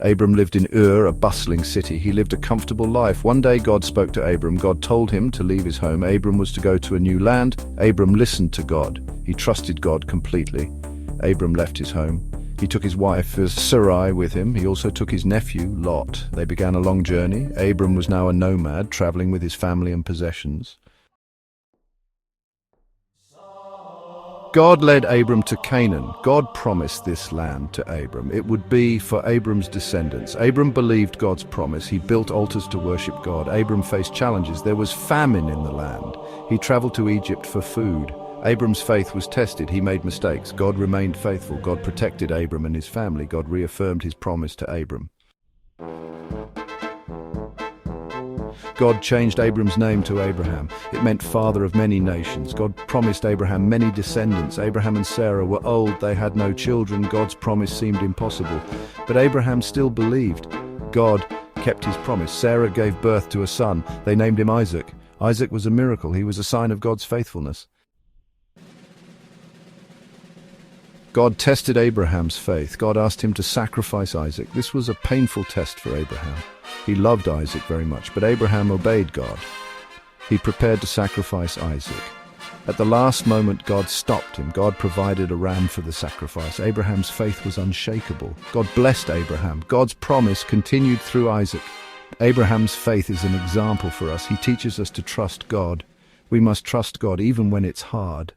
Abram lived in Ur, a bustling city. He lived a comfortable life. One day God spoke to Abram. God told him to leave his home. Abram was to go to a new land. Abram listened to God. He trusted God completely. Abram left his home. He took his wife Sarai with him. He also took his nephew Lot. They began a long journey. Abram was now a nomad, traveling with his family and possessions. God led Abram to Canaan. God promised this land to Abram. It would be for Abram's descendants. Abram believed God's promise. He built altars to worship God. Abram faced challenges. There was famine in the land. He traveled to Egypt for food. Abram's faith was tested. He made mistakes. God remained faithful. God protected Abram and his family. God reaffirmed his promise to Abram. God changed Abram's name to Abraham. It meant father of many nations. God promised Abraham many descendants. Abraham and Sarah were old. They had no children. God's promise seemed impossible. But Abraham still believed. God kept his promise. Sarah gave birth to a son. They named him Isaac. Isaac was a miracle. He was a sign of God's faithfulness. God tested Abraham's faith. God asked him to sacrifice Isaac. This was a painful test for Abraham. He loved Isaac very much, but Abraham obeyed God. He prepared to sacrifice Isaac. At the last moment, God stopped him. God provided a ram for the sacrifice. Abraham's faith was unshakable. God blessed Abraham. God's promise continued through Isaac. Abraham's faith is an example for us. He teaches us to trust God. We must trust God even when it's hard.